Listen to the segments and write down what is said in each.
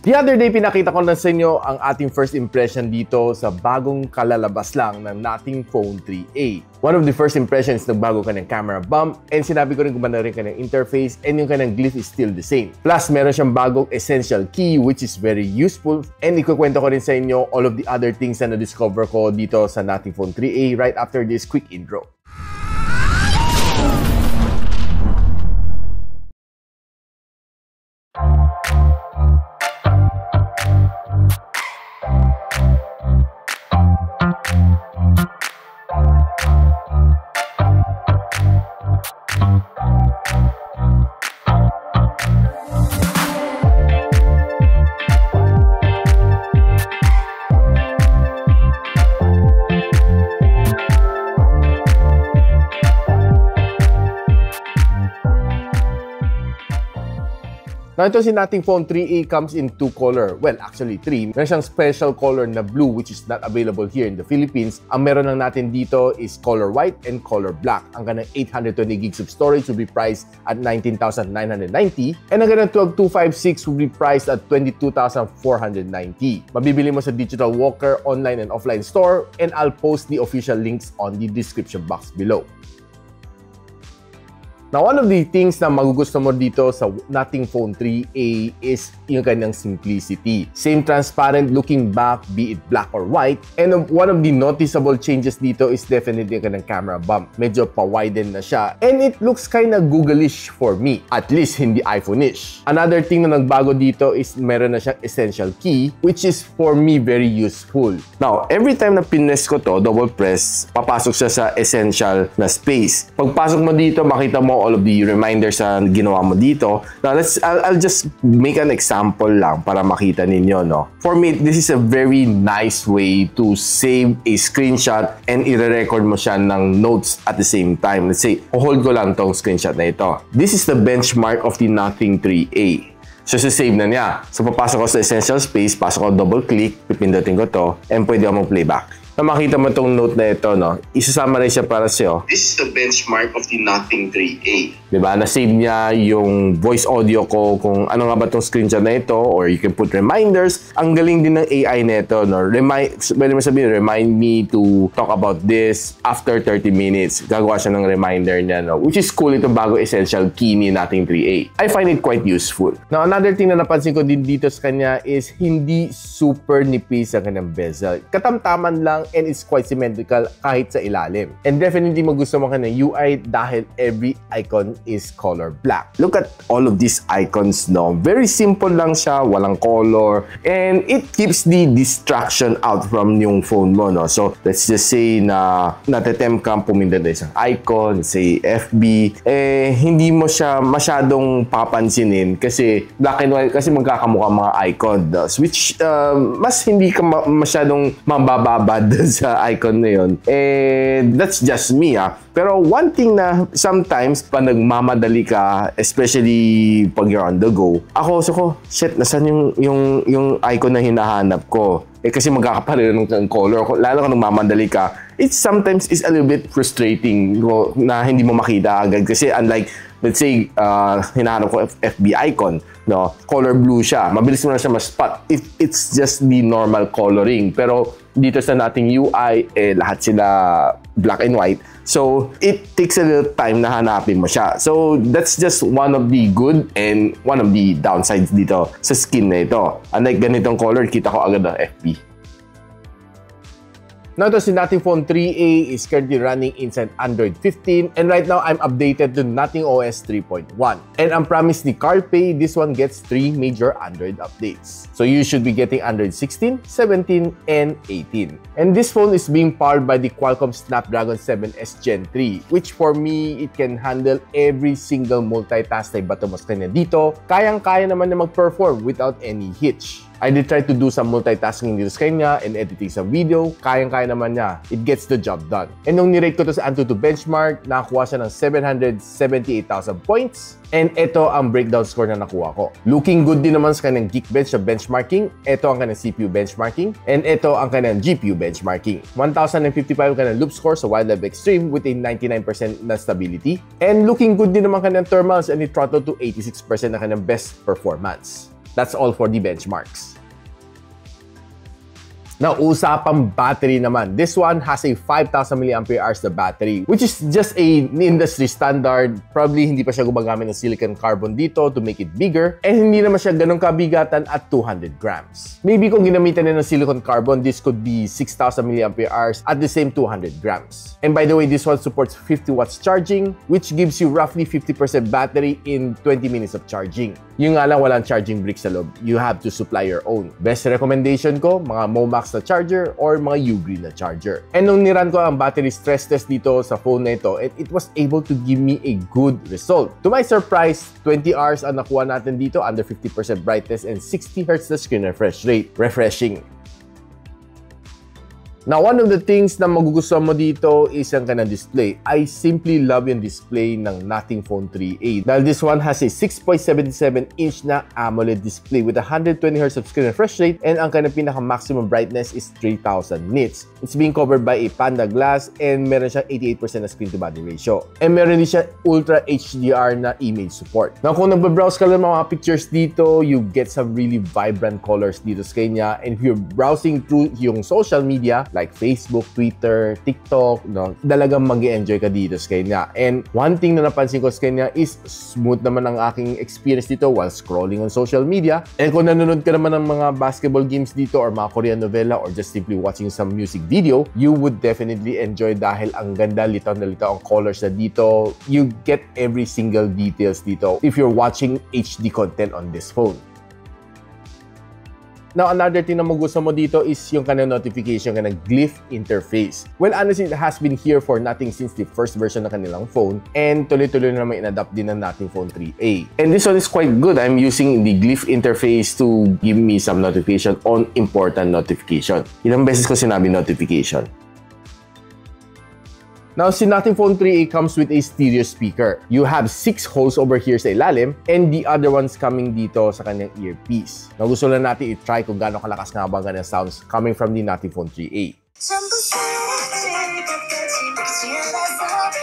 The other day, pinakita ko na sa inyo ang ating first impression dito sa bagong kalalabas lang ng Nothing Phone 3a. One of the first impressions, nagbago ka ng camera bump, and sinabi ko rin gumanda rin ka ng interface, and yung kanyang glyph is still the same. Plus, meron siyang bagong essential key which is very useful, and ikukwento ko rin sa inyo all of the other things na na-discover ko dito sa Nothing Phone 3a right after this quick intro. Now, ito si Nothing Phone 3a comes in two color. Well, actually three. Meron siyang special color na blue which is not available here in the Philippines. Ang meron lang natin dito is color white and color black. Ang kanang 820 gigs of storage will be priced at 19,990. And ang kanang 12256 will be priced at 22,490. Mabibili mo sa Digital Walker online and offline store, and I'll post the official links on the description box below. Now, one of the things na magugusto mo dito sa Nothing Phone 3a is yung kanyang simplicity. Same transparent looking back, be it black or white. And one of the noticeable changes dito is definitely yung kanyang camera bump. Medyo pa-widen na siya. And it looks kinda Google-ish for me. At least hindi iPhone-ish. Another thing na nagbago dito is meron na siyang essential key, which is for me very useful. Now, every time na pinress ko to, double press, papasok siya sa essential na space. Pagpasok mo dito, makita mo all of the reminders na ginawa mo dito. Now, I'll just make an example lang para makita ninyo, no? For me, this is a very nice way to save a screenshot and i-record mo siya ng notes at the same time. Let's say, hold ko lang tong screenshot na ito. This is the benchmark of the Nothing 3a. So, save na niya. So, papasok ko sa essential space, pasok ko double click, pipindutin ko to, and pwede ako mag-playback. Na makita mo itong note na ito, no? Isa-summarize siya para sa'yo. This is the benchmark of the Nothing 3a. Diba? Na-save niya yung voice audio ko kung ano nga ba itong screenshot na ito, or you can put reminders. Ang galing din ng AI na ito, no? Pwede mo sabihin, remind me to talk about this after 30 minutes. Gagawa siya ng reminder niya, no? Which is cool, itong bago essential key ni Nothing 3a. I find it quite useful. Now, another thing na napansin ko din dito sa kanya is hindi super nipis ang kanyang bezel. Katamtaman lang, and it's quite symmetrical kahit sa ilalim. And definitely magusto mo ka ng UI dahil every icon is color black. Look at all of these icons, no? Very simple lang siya, walang color, and it keeps the distraction out from yung phone mo, no? So, let's just say na natatempt kang puminda na isang icon, say FB, hindi mo siya masyadong papansinin kasi black and white, kasi magkakamukha mga icon, no? Which mas hindi ka masyadong mabababad sa icon na yun. That's just me, ah. Pero one thing na sometimes pa nagmamadali ka, especially pag you're on the go, shit, nasan yung icon na hinahanap ko? Kasi magkakapareho ng color. Lalo kung nagmamadali ka, it sometimes is a little bit frustrating na hindi mo makita agad. Kasi unlike, let's say, hinahanap ko FB icon, no? Color blue siya. Mabilis mo na siya ma-spot if it's just the normal coloring. Pero dito sa Nothing UI, lahat sila black and white. So, it takes a little time na hanapin mo siya. So, that's just one of the good and one of the downsides dito sa skin na ito. Unlike ganitong color, kita ko agad ang FB. Now, ito si Nothing Phone 3a is currently running inside Android 15, and right now I'm updated to Nothing OS 3.1. And ang promise ni CarPay, this one gets 3 major Android updates. So you should be getting Android 16, 17, and 18. And this phone is being powered by the Qualcomm Snapdragon 7S Gen 3, which for me, it can handle every single multitask na ibato mo sa kanya dito. Kayang-kaya naman na mag-perform without any hitch. I did try to do some multitasking dito sa kanya and editing sa video. Kayang-kaya naman niya. It gets the job done. And nung nirate ko to sa Antutu benchmark, nakakuha siya ng 778,000 points. And ito ang breakdown score na nakuha ko. Looking good din naman sa kanyang Geekbench sa benchmarking. Ito ang kanyang CPU benchmarking. And ito ang kanyang GPU benchmarking. 1,055 ang kanyang loop score sa Wildlife Extreme with a 99% na stability. And looking good din naman kanyang thermals and it throttled to 86% na kanyang best performance. That's all for the benchmarks. Now, usapang battery naman. This one has a 5,000 mAh na battery, which is just a industry standard. Probably hindi pa siya gumagamit ng silicon carbon dito to make it bigger. And hindi naman siya ganun kabigatan at 200 grams. Maybe kung ginamitan nila ng silicon carbon, this could be 6,000 mAh at the same 200 grams. And by the way, this one supports 50 watts charging, which gives you roughly 50% battery in 20 minutes of charging. Yung nga lang, walang charging brick sa loob. You have to supply your own. Best recommendation ko, mga Momax na charger or mga Ugreen na charger. And nung niran ko ang battery stress test dito sa phone na ito, it was able to give me a good result. To my surprise, 20 hours ang nakuha natin dito, under 50% brightness and 60 Hz na screen refresh rate. Refreshing. Now, one of the things na magugustuhan mo dito is ang kanang display. I simply love yung display ng Nothing Phone 3a. Dahil this one has a 6.77-inch na AMOLED display with 120Hz of screen refresh rate and ang kanang pinaka-maximum brightness is 3,000 nits. It's being covered by a Panda glass and meron siya 88% na screen-to-body ratio. And meron din siya Ultra HDR na image support. Now, kung nagbabrowse ka lang mga pictures dito, you get some really vibrant colors dito sa kanya. And if you're browsing through yung social media, like Facebook, Twitter, TikTok, no, talagang mag-i-enjoy ka dito sa kanya. And one thing na napansin ko sa kanya is smooth naman ang aking experience dito while scrolling on social media. And kung nanonood ka naman ng mga basketball games dito or mga Korean novela or just simply watching some music video, you would definitely enjoy dahil ang ganda, litaw na litaw ang colors na dito. You get every single details dito if you're watching HD content on this phone. Now, another thing na magustuhan mo dito is yung kanang notification ng Glyph interface. Well, honestly, it has been here for Nothing since the first version ng kanilang phone and tuloy-tuloy na naman in-adapt din ng Nothing Phone 3a. And this one is quite good. I'm using the Glyph interface to give me some notification on important notification. Ilang beses ko sinabi notification. Now, si Nothing Phone 3a comes with a stereo speaker. You have 6 holes over here sa ilalim and the other ones coming dito sa kanyang earpiece. Now, gusto lang natin i-try kung gaano kalakas nga ba ang kanyang sounds coming from the Nothing Phone 3a.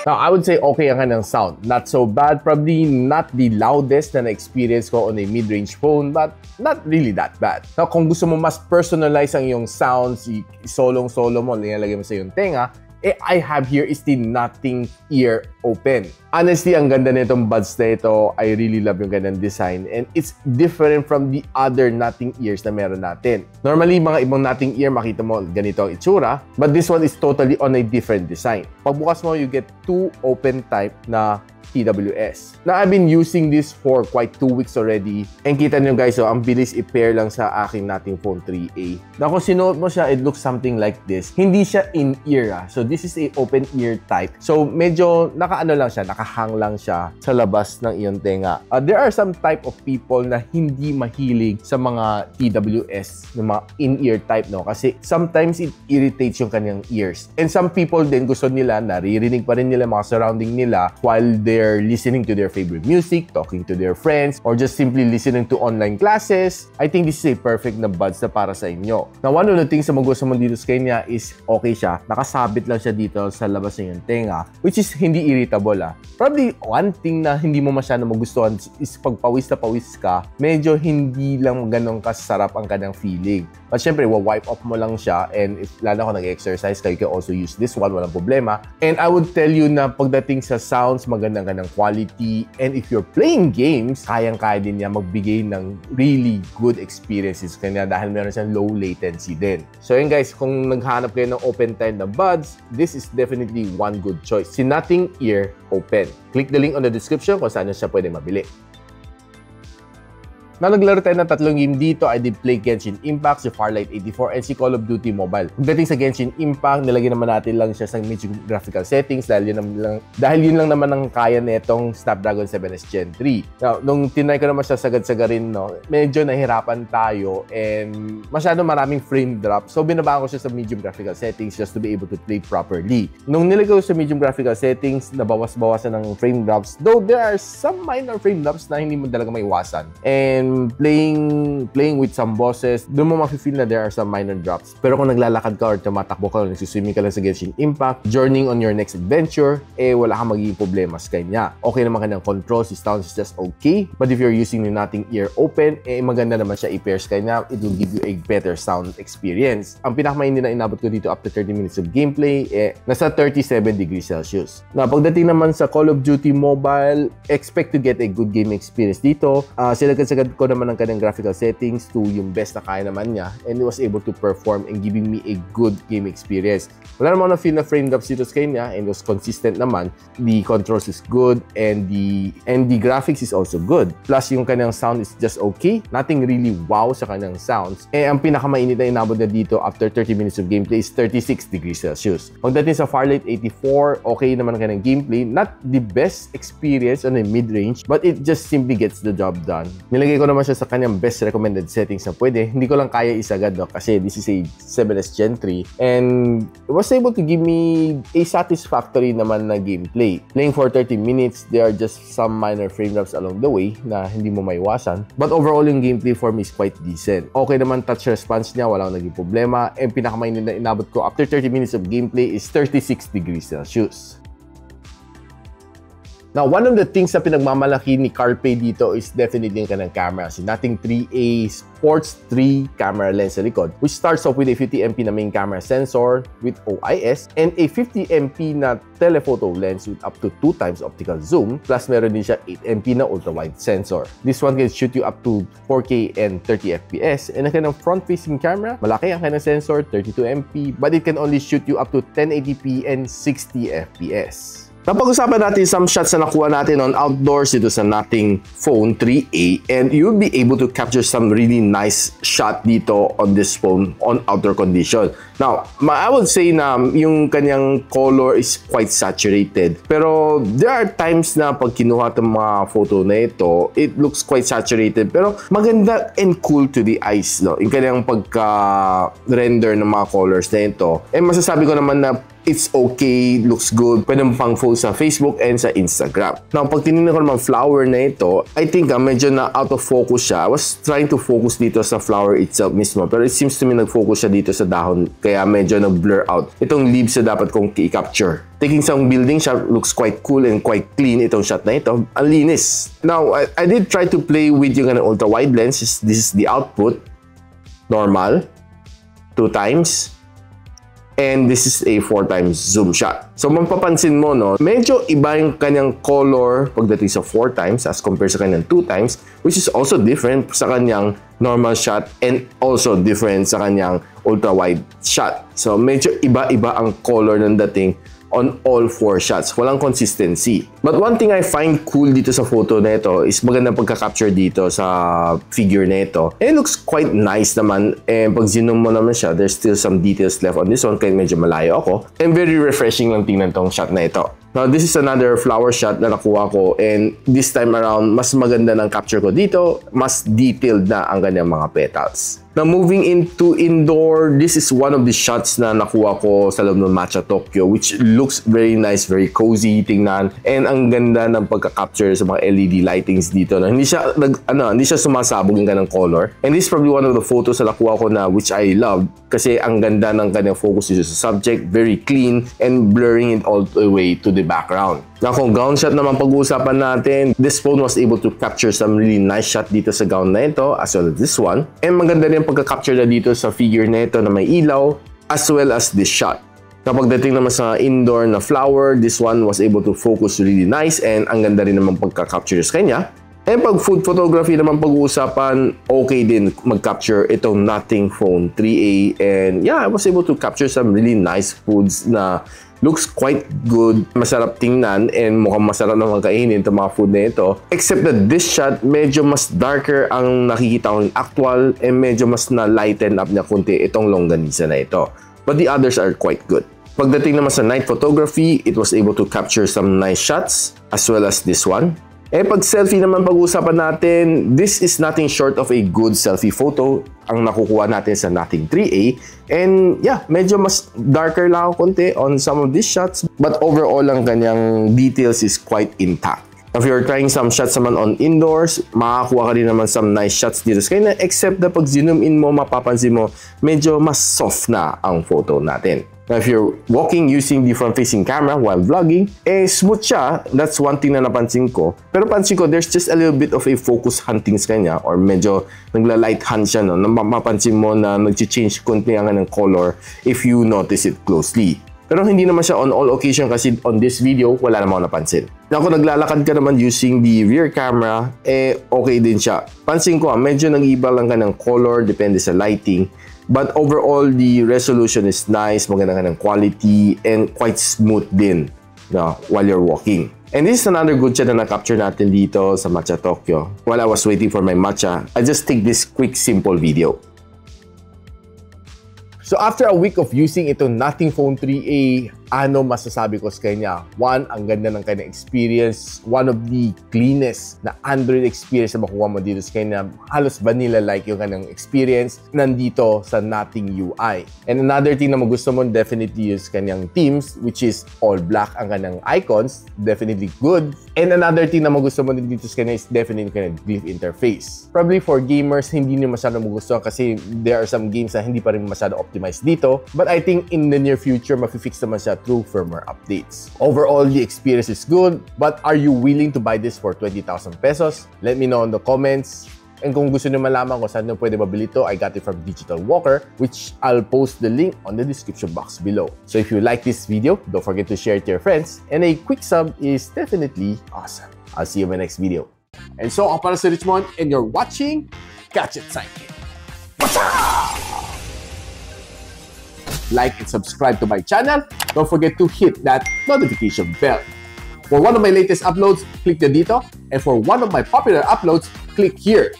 Now, I would say okay ang kanyang sound. Not so bad. Probably not the loudest na na-experience ko on a mid-range phone, but not really that bad. Now, kung gusto mo mas personalize ang iyong sounds, solong-solo mo, nilalagay mo sa iyong tenga, I have here is the Nothing Ear Open. Honestly, ang ganda nitong buds na ito. I really love yung ganang design and it's different from the other Nothing Ears na meron natin. Normally, mga ibang Nothing Ear, makita mo ganito ang itsura, but this one is totally on a different design. Pagbukas mo, you get 2 open type na TWS. Now, I've been using this for quite 2 weeks already. And kita nyo guys, ang bilis i-pair lang sa aking Nothing Phone 3a. Now, kung sinuot mo siya, it looks something like this. Hindi siya in-ear. So, this is a open ear type. So, medyo nakaano lang siya, nakahang lang siya sa labas ng iyong tenga. There are some type of people na hindi mahilig sa mga TWS, ng mga in-ear type, no? Kasi sometimes it irritates yung kanyang ears. And some people din gusto nila, naririnig pa rin nila mga surrounding nila while they're listening to their favorite music, talking to their friends, or just simply listening to online classes. I think this is a perfect na buds na para sa inyo. Now, one of the things na magusto mo dito sa kanya is okay siya. Nakasabit lang siya dito sa labas ng iyong tenga, which is hindi irritable. Probably one thing na hindi mo masyado magustuhan is pag pawis na pawis ka, medyo hindi lang ganun kasarap ang kanyang feeling. But syempre, wipe off mo lang siya and if lalo ko nag-exercise, you can also use this one, walang problema. And I would tell you na pagdating sa sounds, magandang ng quality. And if you're playing games, kayang-kaya din niya magbigay ng really good experiences kanya dahil meron siyang low latency din. So yun guys, kung naghanap kayo ng open type na buds, this is definitely one good choice. Si Nothing Ear Open. Click the link on the description kung saan siya pwede mabili. Na naglaro tayo ng 3 game dito, I did play Genshin Impact, si Farlight 84, and si Call of Duty Mobile. Pagdating sa Genshin Impact, nilagyan naman natin lang siya sa medyo graphical settings dahil yun lang naman ang kaya nitong Snapdragon 7S Gen 3. Now, nung tinry ko naman siya sagad-sagarin, no, medyo nahirapan tayo and masyado maraming frame drop. So, binabaan ko siya sa medium graphical settings just to be able to play properly. Nung nilagay ko sa medium graphical settings, nabawas-bawasan ng frame drops. Though there are some minor frame drops na hindi mo talaga maiwasan. And when playing with some bosses, doon mo mafe-feel na there are some minor drops. Pero kung naglalakad ka or tumatakbo ka or nagsiswimming ka lang sa Genshin Impact, journeying on your next adventure, wala kang magiging problema sa kanya. Okay naman kanyang controls, his sound is just okay. But if you're using the Nothing ear open, maganda naman siya i-pair sa kanya. It will give you a better sound experience. Ang pinakamainit na inabot ko dito after 30 minutes of gameplay, nasa 37 degrees Celsius. Na pagdating naman sa Call of Duty Mobile, expect to get a good game experience dito. Sinagad ko naman ang kanyang graphical settings to yung best na kaya naman niya, and it was able to perform and giving me a good game experience. Wala naman na-feel na frame drops dito sa kanya, and it was consistent naman. The controls is good, and the graphics is also good. Plus, yung kanyang sound is just okay. Nothing really wow sa kanyang sounds. Ang pinakamainit na inabot na dito after 30 minutes of gameplay is 36 degrees Celsius. Pagdating sa Farlight 84, okay naman ang kanyang gameplay. Not the best experience on a mid-range, but it just simply gets the job done. Nilagay ko naman siya sa kanyang best recommended settings na pwede. Hindi ko lang kaya isagad, no? Kasi this is a 7S Gen 3, and it was able to give me a satisfactory naman na gameplay. Playing for 30 minutes, there are just some minor frame drops along the way na hindi mo maiwasan. But overall, yung gameplay for me is quite decent. Okay naman touch response niya, walang naging problema. And pinakamainit na inabot ko after 30 minutes of gameplay is 36 degrees Celsius. Now, one of the things na pinagmamalaki ni Carpe dito is definitely yung kanyang camera. Si Nothing 3A Sports 3 camera lens sa likod, which starts off with a 50MP na main camera sensor with OIS and a 50MP na telephoto lens with up to 2 times optical zoom, plus meron din siya 8MP na ultra-wide sensor. This one can shoot you up to 4K and 30fps, and ang kanyang front-facing camera, malaki ang kanyang sensor, 32MP, but it can only shoot you up to 1080p and 60fps. Napag-usapan natin some shots na nakuha natin on outdoors dito sa Nothing Phone 3A, and you'll be able to capture some really nice shot dito on this phone on outdoor condition. Now, I would say na yung kanyang color is quite saturated, pero there are times na pag kinuha itong mga photo na ito, it looks quite saturated, pero maganda and cool to the eyes, no? Yung kanyang pagka-render ng mga colors na ito. And masasabi ko naman na it's okay, looks good, pwede mo pang post sa Facebook and sa Instagram. Now, pag tinignan ko naman flower na ito, I think medyo na out of focus siya. I was trying to focus dito sa flower itself mismo, pero it seems to me nag-focus siya dito sa dahon, kaya medyo nag-blur out. Itong leaves na dapat kong i-capture. Taking some building shot, looks quite cool and quite clean itong shot na ito. Ang linis. Now, I did try to play with yung ultra-wide lens. This is the output. Normal. 2 times. And this is a 4 times zoom shot. So mapapansin mo, no, medyo iba yung kanyang color pagdating sa 4 times as compared sa kanyang 2 times, which is also different sa kanyang normal shot and also different sa kanyang ultra-wide shot. So medyo iba-iba ang color ng dating on all 4 shots. Walang consistency. But one thing I find cool dito sa photo na ito is magandang pagka-capture dito sa figure na ito. And it looks quite nice naman. And pag zoom mo naman siya, there's still some details left on this one kaya medyo malayo ako. And very refreshing lang tingnan tong shot na ito. Now, this is another flower shot na nakuha ko, and this time around, mas maganda ng capture ko dito, mas detailed na ang kanyang mga petals. Now, moving into indoor, this is one of the shots na nakuha ko sa loob ng Matcha Tokyo, which looks very nice, very cozy tingnan, and ang ganda ng pagka-capture sa mga LED lightings dito. Na hindi siya sumasabog yung kanyang color. And this is probably one of the photos na nakuha ko na which I love, kasi ang ganda ng kanyang focus dito sa subject, very clean, and blurring it all the way to the background. Now, kung gown shot naman pag-uusapan natin, this phone was able to capture some really nice shot dito sa gown na ito, as well as this one. And maganda rin pagka-capture na dito sa figure na ito na may ilaw, as well as this shot. Now, pagdating naman sa indoor na flower, this one was able to focus really nice, and ang ganda rin naman pagka-capture sa kanya. And pag food photography naman pag-uusapan, okay din mag-capture itong Nothing Phone 3A. And yeah, I was able to capture some really nice foods na looks quite good, masarap tingnan, and mukhang masarap naman kainin itong mga food na ito. Except that this shot, medyo mas darker ang nakikita ko yung actual, and medyo mas na-lighten up niya kunti itong longganisa na ito. But the others are quite good. Pagdating naman sa night photography, it was able to capture some nice shots, as well as this one. Eh, pag selfie naman pag-uusapan natin, this is nothing short of a good selfie photo ang nakukuha natin sa Nothing 3A. And yeah, medyo mas darker lang ako konti on some of these shots, but overall ang kanyang details is quite intact. If you're trying some shots naman on indoors, makakuha ka rin naman some nice shots dito sa kanya, except na pag zoom in mo, mapapansin mo, medyo mas soft na ang photo natin. Now, if you're walking using the front-facing camera while vlogging, smooth siya. That's one thing na napansin ko. Pero pansin ko, there's just a little bit of a focus hunting sa kanya, or medyo nagla-light hunt siya, no? Mapapansin mo na nag-change konti ang ng color if you notice it closely. Pero hindi naman siya on all occasion kasi on this video, wala naman ako napansin. Na kung naglalakad ka naman using the rear camera, okay din siya. Pansin ko, medyo nag-iba lang ka ng color, depende sa lighting. But overall, the resolution is nice, maganda ka ng quality, and quite smooth din while you're walking. And this is another good shot na na-capture natin dito sa Matcha Tokyo. While I was waiting for my matcha, I just take this quick, simple video. So after a week of using itong Nothing Phone 3a, ano masasabi ko sa kanya? One, ang ganda ng kanyang experience. One of the cleanest na Android experience na makuha mo dito sa kanya. Halos vanilla-like yung kanyang experience nandito sa Nothing UI. And another thing na magusto mo, definitely use kanyang themes, which is all black ang kanyang icons. Definitely good. And another thing na magusto mo dito sa kanya is definitely kanyang glyph interface. Probably for gamers, hindi nyo masyado magusto kasi there are some games na hindi pa rin masyado optimized dito. But I think in the near future, mafi-fix naman siya through firmware updates. Overall, the experience is good, but are you willing to buy this for 20,000 pesos? Let me know in the comments. And kung gusto niyo malaman kung saan niyo pwede mabili ito, I got it from Digital Walker, which I'll post the link on the description box below. So if you like this video, don't forget to share it to your friends, and a quick sub is definitely awesome. I'll see you in my next video. And so, ako para si Richmond, and you're watching Gadget Sidekick. Like and subscribe to my channel. Don't forget to hit that notification bell. For one of my latest uploads, click the dito. And for one of my popular uploads, click here.